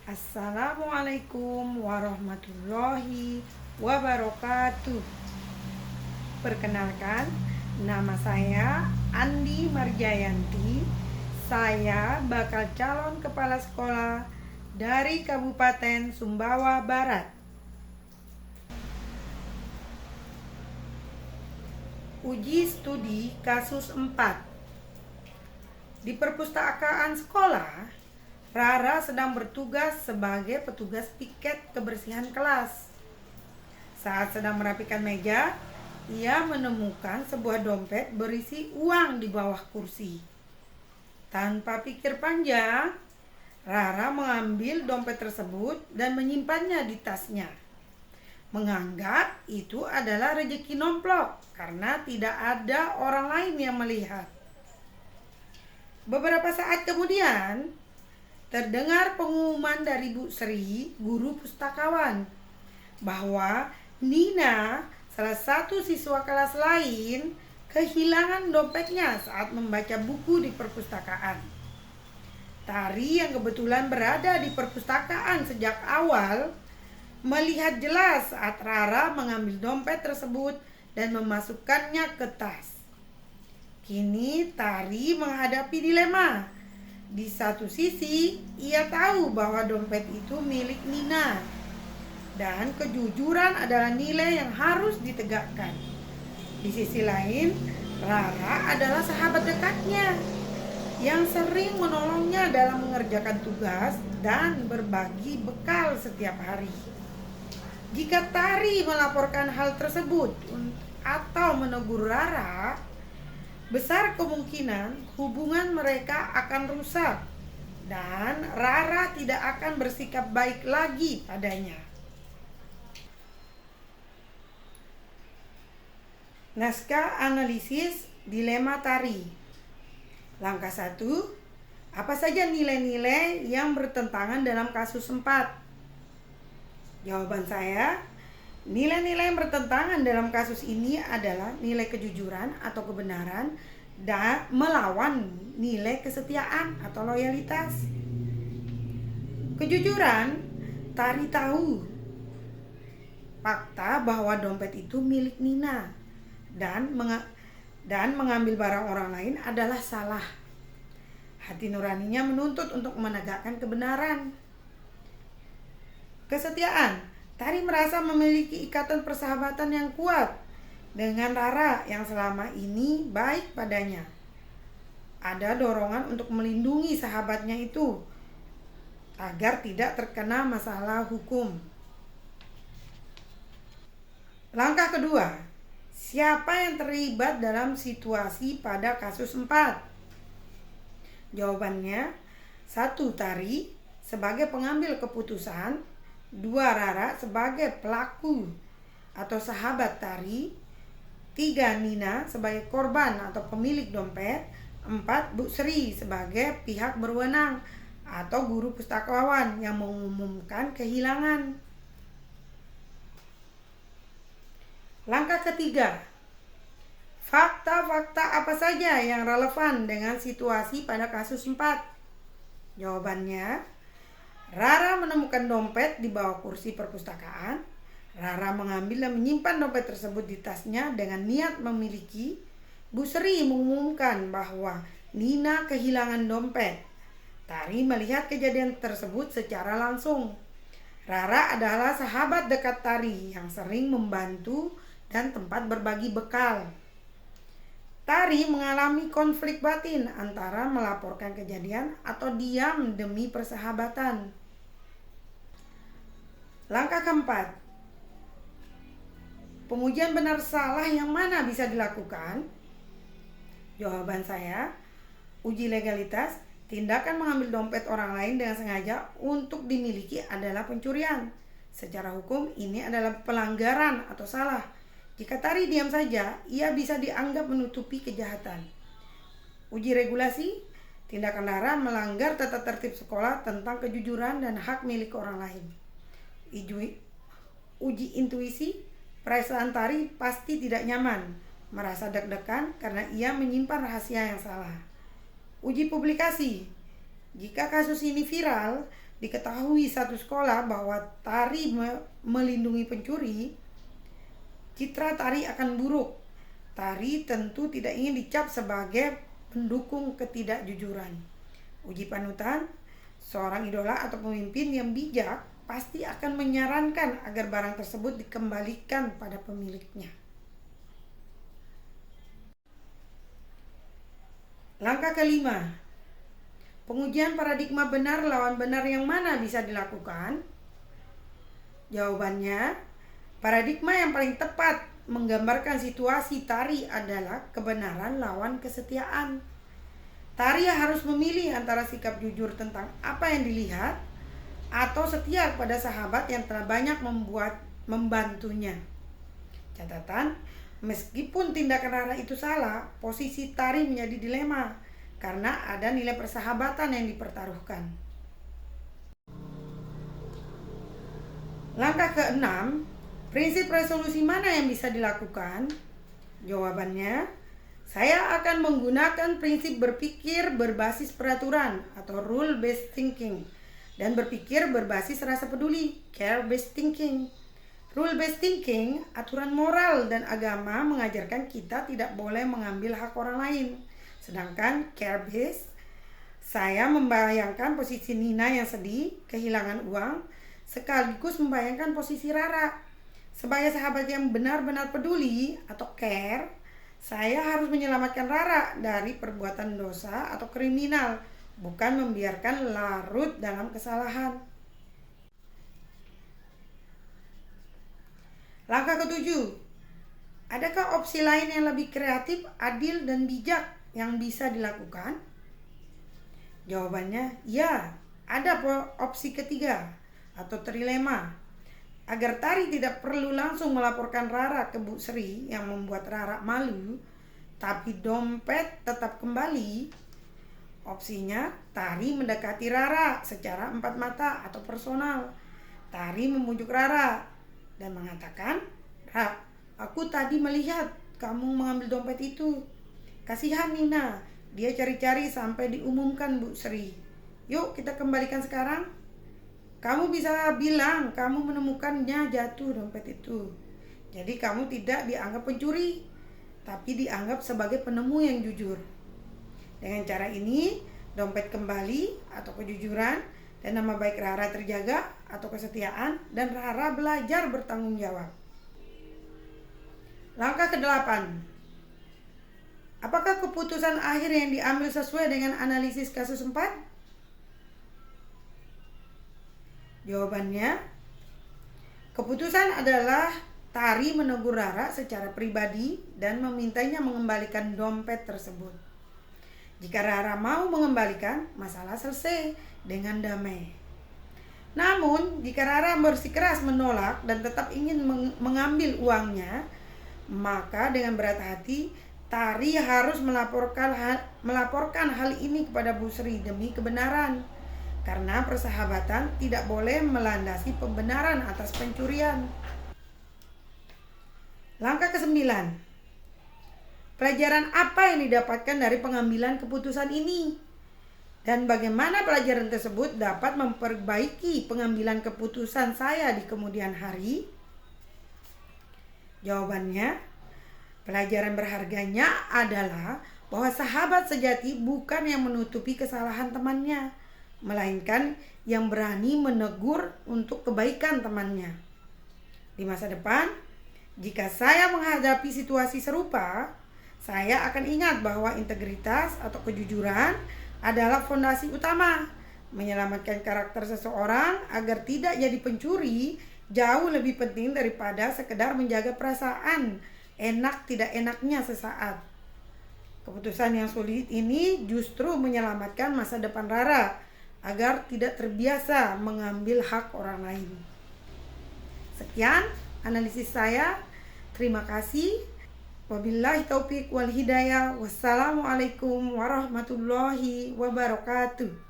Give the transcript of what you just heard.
Assalamualaikum warahmatullahi wabarakatuh. Perkenalkan, nama saya Andi Marjayanti. Saya bakal calon kepala sekolah dari Kabupaten Sumbawa Barat. Uji studi kasus 4. Di perpustakaan sekolah, Rara sedang bertugas sebagai petugas piket kebersihan kelas. Saat sedang merapikan meja, ia menemukan sebuah dompet berisi uang di bawah kursi. Tanpa pikir panjang, Rara mengambil dompet tersebut dan menyimpannya di tasnya. Menganggap itu adalah rezeki nomplok karena tidak ada orang lain yang melihat. Beberapa saat kemudian, terdengar pengumuman dari Bu Sri, guru pustakawan, bahwa Nina, salah satu siswa kelas lain, kehilangan dompetnya saat membaca buku di perpustakaan. Tari yang kebetulan berada di perpustakaan sejak awal melihat jelas saat Rara mengambil dompet tersebut dan memasukkannya ke tas. Kini Tari menghadapi dilema. Di satu sisi, ia tahu bahwa dompet itu milik Nina dan kejujuran adalah nilai yang harus ditegakkan. Di sisi lain, Rara adalah sahabat dekatnya yang sering menolongnya dalam mengerjakan tugas dan berbagi bekal setiap hari. Jika Tari melaporkan hal tersebut atau menegur Rara, besar kemungkinan hubungan mereka akan rusak dan Rara tidak akan bersikap baik lagi padanya. Naskah analisis dilema Tari. Langkah 1. Apa saja nilai-nilai yang bertentangan dalam kasus 4? Jawaban saya, nilai-nilai yang bertentangan dalam kasus ini adalah nilai kejujuran atau kebenaran dan melawan nilai kesetiaan atau loyalitas. Kejujuran, Tari tahu fakta bahwa dompet itu milik Nina dan mengambil barang orang lain adalah salah. Hati nuraninya menuntut untuk menegakkan kebenaran. Kesetiaan, Tari merasa memiliki ikatan persahabatan yang kuat dengan Rara yang selama ini baik padanya. Ada dorongan untuk melindungi sahabatnya itu agar tidak terkena masalah hukum. Langkah kedua, siapa yang terlibat dalam situasi pada kasus 4? Jawabannya, 1. Tari sebagai pengambil keputusan, 2. Rara sebagai pelaku atau sahabat Tari, 3. Nina sebagai korban atau pemilik dompet, 4. Bu Sri sebagai pihak berwenang atau guru pustakawan yang mengumumkan kehilangan. Langkah ketiga, fakta-fakta apa saja yang relevan dengan situasi pada kasus 4? Jawabannya, Rara menemukan dompet di bawah kursi perpustakaan. Rara mengambil dan menyimpan dompet tersebut di tasnya dengan niat memiliki. Bu Sri mengumumkan bahwa Nina kehilangan dompet. Tari melihat kejadian tersebut secara langsung. Rara adalah sahabat dekat Tari yang sering membantu dan tempat berbagi bekal. Tari mengalami konflik batin antara melaporkan kejadian atau diam demi persahabatan. Langkah keempat, pengujian benar salah yang mana bisa dilakukan? Jawaban saya, uji legalitas, tindakan mengambil dompet orang lain dengan sengaja untuk dimiliki adalah pencurian. Secara hukum ini adalah pelanggaran atau salah. Jika Tari diam saja, ia bisa dianggap menutupi kejahatan. Uji regulasi, tindakan Rara melanggar tata tertib sekolah tentang kejujuran dan hak milik orang lain. Uji intuisi, perasaan Tari pasti tidak nyaman, merasa deg-degan karena ia menyimpan rahasia yang salah. Uji publikasi, jika kasus ini viral, diketahui satu sekolah bahwa tari melindungi pencuri, citra tari akan buruk. Tari tentu tidak ingin dicap sebagai pendukung ketidakjujuran. Uji panutan, seorang idola atau pemimpin yang bijak pasti akan menyarankan agar barang tersebut dikembalikan pada pemiliknya. Langkah kelima, pengujian paradigma benar lawan benar yang mana bisa dilakukan? Jawabannya, paradigma yang paling tepat menggambarkan situasi tari adalah kebenaran lawan kesetiaan. Tari harus memilih antara sikap jujur tentang apa yang dilihat atau setia pada sahabat yang telah banyak membantunya. Catatan, meskipun tindakan Rara itu salah, posisi tari menjadi dilema karena ada nilai persahabatan yang dipertaruhkan. Langkah keenam, prinsip resolusi mana yang bisa dilakukan? Jawabannya, saya akan menggunakan prinsip berpikir berbasis peraturan atau rule-based thinking dan berpikir berbasis rasa peduli, care-based thinking. Rule-based thinking, aturan moral dan agama mengajarkan kita tidak boleh mengambil hak orang lain. Sedangkan care-based, saya membayangkan posisi Nina yang sedih, kehilangan uang, sekaligus membayangkan posisi Rara. Sebagai sahabat yang benar-benar peduli atau care, saya harus menyelamatkan Rara dari perbuatan dosa atau kriminal, bukan membiarkan larut dalam kesalahan. Langkah ketujuh, adakah opsi lain yang lebih kreatif, adil, dan bijak yang bisa dilakukan? Jawabannya, ya, ada opsi ketiga atau trilema. Agar Tari tidak perlu langsung melaporkan Rara ke Bu Sri yang membuat Rara malu, tapi dompet tetap kembali. Opsinya, Tari mendekati Rara secara empat mata atau personal. Tari memujuk Rara dan mengatakan, "Ra, aku tadi melihat kamu mengambil dompet itu. Kasihan Nina, dia cari-cari sampai diumumkan Bu Sri. Yuk kita kembalikan sekarang. Kamu bisa bilang kamu menemukannya jatuh dompet itu. Jadi kamu tidak dianggap pencuri, tapi dianggap sebagai penemu yang jujur." Dengan cara ini, dompet kembali atau kejujuran dan nama baik Rara terjaga atau kesetiaan, dan Rara belajar bertanggung jawab. Langkah ke-8. Apakah keputusan akhir yang diambil sesuai dengan analisis kasus 4? Jawabannya, keputusan adalah Tari menegur Rara secara pribadi dan memintanya mengembalikan dompet tersebut. Jika Rara mau mengembalikan, masalah selesai dengan damai. Namun, jika Rara bersikeras menolak dan tetap ingin mengambil uangnya, maka dengan berat hati Tari harus melaporkan hal ini kepada Bu Sri demi kebenaran. Karena persahabatan tidak boleh melandasi pembenaran atas pencurian. Langkah ke-9. Pelajaran apa yang didapatkan dari pengambilan keputusan ini? Dan bagaimana pelajaran tersebut dapat memperbaiki pengambilan keputusan saya di kemudian hari? Jawabannya, pelajaran berharganya adalah bahwa sahabat sejati bukan yang menutupi kesalahan temannya, melainkan yang berani menegur untuk kebaikan temannya. Di masa depan, jika saya menghadapi situasi serupa, saya akan ingat bahwa integritas atau kejujuran adalah fondasi utama. Menyelamatkan karakter seseorang agar tidak jadi pencuri jauh lebih penting daripada sekedar menjaga perasaan enak tidak enaknya sesaat. Keputusan yang sulit ini justru menyelamatkan masa depan Rara agar tidak terbiasa mengambil hak orang lain. Sekian analisis saya. Terima kasih. Wabillahi taufik wal hidayah. Wassalamualaikum warahmatullahi wabarakatuh.